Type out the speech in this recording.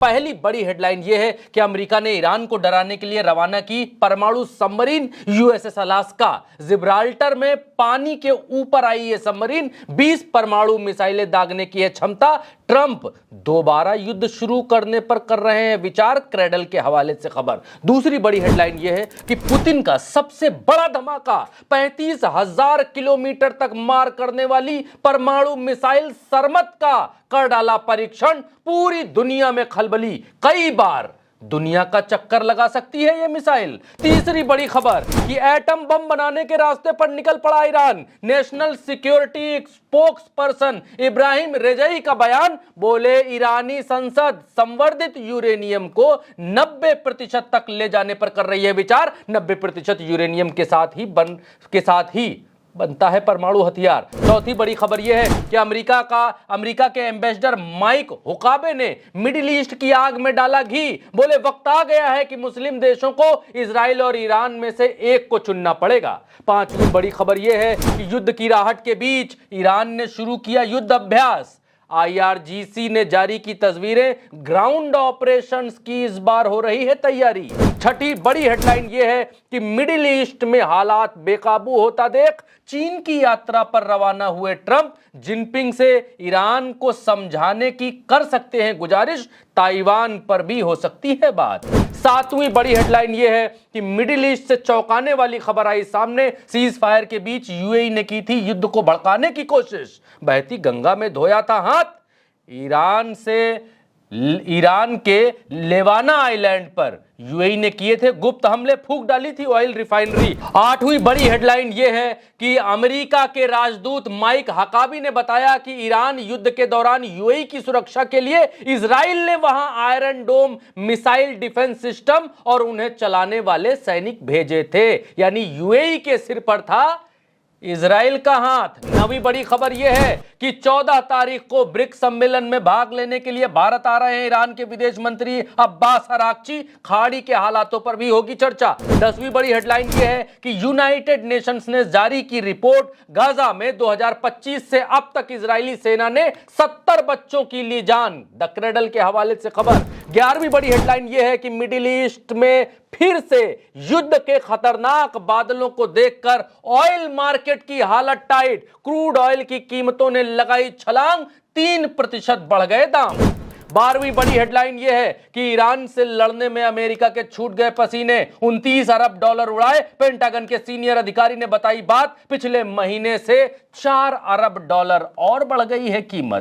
पहली बड़ी हेडलाइन यह है कि अमेरिका ने ईरान को डराने के लिए रवाना की परमाणु सबमरीन यूएसएस अलास्का। जिब्राल्टर में पानी के ऊपर आई यह सबमरीन 20 परमाणु मिसाइलें दागने की है क्षमता। ट्रंप दोबारा युद्ध शुरू करने पर कर रहे हैं विचार, क्रेडल के हवाले से खबर। दूसरी बड़ी हेडलाइन यह है कि पुतिन का सबसे बड़ा धमाका, 35,000 किलोमीटर तक मार करने वाली परमाणु मिसाइल सरमत का कर डाला परीक्षण। पूरी दुनिया में खलबली, कई बार दुनिया का चक्कर लगा सकती है यह मिसाइल। तीसरी बड़ी खबर कि एटम बम बनाने के रास्ते पर निकल पड़ा Iran. National security spokesperson Ebrahim Rezaei का बयान, बोले ईरानी संसद संवर्धित यूरेनियम को 90% तक ले जाने पर कर रही है विचार। 90% यूरेनियम के साथ ही बनता है परमाणु हथियार। चौथी बड़ी खबर यह है कि अमेरिका के एम्बेसडर माइक हुकाबे ने मिडिल ईस्ट की आग में डाला घी। बोले वक्त आ गया है कि मुस्लिम देशों को इजराइल और ईरान में से एक को चुनना पड़ेगा। पांचवी बड़ी खबर यह है कि युद्ध की राहट के बीच ईरान ने शुरू किया युद्ध अभ्यास। IRGC ने जारी की तस्वीरें, ग्राउंड ऑपरेशंस की इस बार हो रही है तैयारी। छठी बड़ी हेडलाइन यह है कि मिडिल ईस्ट में हालात बेकाबू होता देख चीन की यात्रा पर रवाना हुए ट्रंप जिनपिंग से ईरान को समझाने की कर सकते हैं गुजारिश, ताइवान पर भी हो सकती है बात। सातवीं बड़ी हेडलाइन यह है कि मिडिल ईस्ट से चौंकाने वाली खबर आई सामने। सीज फायर के बीच यूएई ने की थी युद्ध को भड़काने की कोशिश। बहती गंगा में धोया था हाथ। ईरान के लेवाना आइलैंड पर यूएई ने किए थे गुप्त हमले, फूंक डाली थी ऑयल रिफाइनरी। आठवीं बड़ी हेडलाइन यह है कि अमेरिका के राजदूत माइक हकाबी ने बताया कि ईरान युद्ध के दौरान यूएई की सुरक्षा के लिए इजराइल ने वहां iron dome missile defence system और उन्हें चलाने वाले सैनिक भेजे थे। यानी यूएई के सिर पर था इजराइल का हाथ। नवी बड़ी खबर यह है कि 14 तारीख को ब्रिक्स सम्मेलन में भाग लेने के लिए भारत आ रहे हैं ईरान के विदेश मंत्री अब्बास अराक्ची। खाड़ी के हालातों पर भी होगी चर्चा। 10वीं बड़ी हेडलाइन यह है कि यूनाइटेड नेशंस ने जारी की रिपोर्ट, गाजा में 2025 से अब तक इजरायली सेना ने 70 बच्चों की ली जान। द क्रेडल के हवाले से खबर। 11वीं बड़ी हेडलाइन यह है कि मिडिल ईस्ट में फिर से युद्ध के खतरनाक बादलों को देखकर ऑयल मार्केट की हालत टाइट। क्रूड ऑयल की कीमतों ने लगाई छलांग, 3% बढ़ गए दाम। 12वीं बड़ी हेडलाइन यह है कि ईरान से लड़ने में अमेरिका के छूट गए पसीने, 29 अरब डॉलर उड़ाए। पेंटागन के सीनियर अधिकारी ने बताई बात, पिछले महीने से 4 अरब डॉलर और बढ़ गई है कीमत।